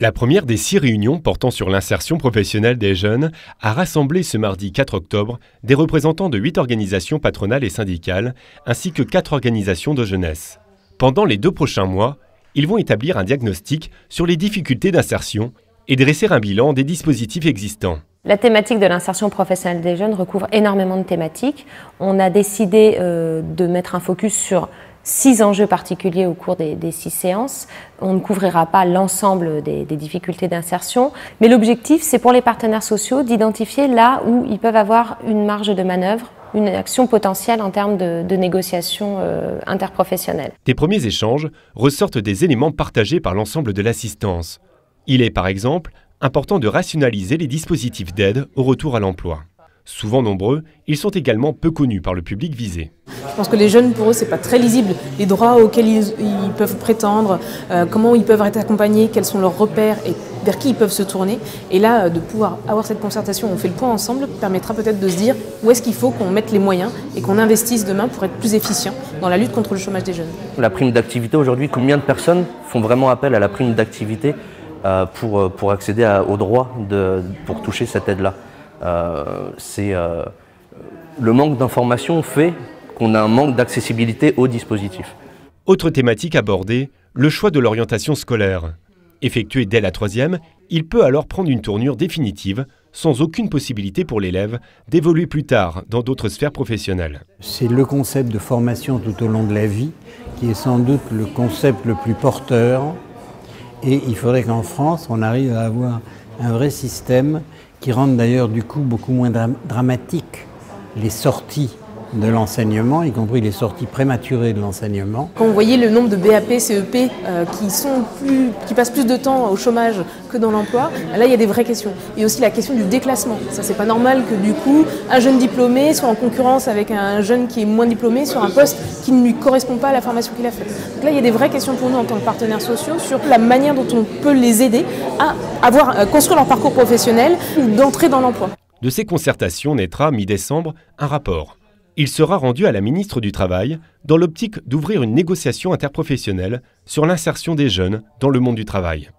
La première des 6 réunions portant sur l'insertion professionnelle des jeunes a rassemblé ce mardi 4 octobre des représentants de 8 organisations patronales et syndicales, ainsi que 4 organisations de jeunesse. Pendant les 2 prochains mois, ils vont établir un diagnostic sur les difficultés d'insertion et dresser un bilan des dispositifs existants. La thématique de l'insertion professionnelle des jeunes recouvre énormément de thématiques. On a décidé de mettre un focus sur 6 enjeux particuliers au cours des 6 séances. On ne couvrira pas l'ensemble des difficultés d'insertion, mais l'objectif, c'est pour les partenaires sociaux d'identifier là où ils peuvent avoir une marge de manœuvre, une action potentielle en termes de négociation interprofessionnelle. Des premiers échanges ressortent des éléments partagés par l'ensemble de l'assistance. Il est par exemple important de rationaliser les dispositifs d'aide au retour à l'emploi. Souvent nombreux, ils sont également peu connus par le public visé. Je pense que les jeunes, pour eux, c'est pas très lisible. Les droits auxquels ils peuvent prétendre, comment ils peuvent être accompagnés, quels sont leurs repères et vers qui ils peuvent se tourner. Et là, de pouvoir avoir cette concertation, on fait le point ensemble, permettra peut-être de se dire où est-ce qu'il faut qu'on mette les moyens et qu'on investisse demain pour être plus efficient dans la lutte contre le chômage des jeunes. La prime d'activité aujourd'hui, combien de personnes font vraiment appel à la prime d'activité pour accéder aux droits pour toucher cette aide-là? Le manque d'information fait qu'on a un manque d'accessibilité au dispositif. Autre thématique abordée, le choix de l'orientation scolaire. Effectué dès la 3e, il peut alors prendre une tournure définitive, sans aucune possibilité pour l'élève d'évoluer plus tard dans d'autres sphères professionnelles. C'est le concept de formation tout au long de la vie qui est sans doute le concept le plus porteur. Et il faudrait qu'en France, on arrive à avoir un vrai système qui rende d'ailleurs du coup beaucoup moins dramatique les sorties de l'enseignement, y compris les sorties prématurées de l'enseignement. Quand vous voyez le nombre de BAP, CEP qui passent plus de temps au chômage que dans l'emploi, là il y a des vraies questions. Et aussi la question du déclassement. Ça, c'est pas normal que du coup un jeune diplômé soit en concurrence avec un jeune qui est moins diplômé sur un poste qui ne lui correspond pas à la formation qu'il a faite. Donc là il y a des vraies questions pour nous en tant que partenaires sociaux sur la manière dont on peut les aider à construire leur parcours professionnel ou d'entrer dans l'emploi. De ces concertations naîtra mi-décembre un rapport. Il sera rendu à la ministre du Travail dans l'optique d'ouvrir une négociation interprofessionnelle sur l'insertion des jeunes dans le monde du travail.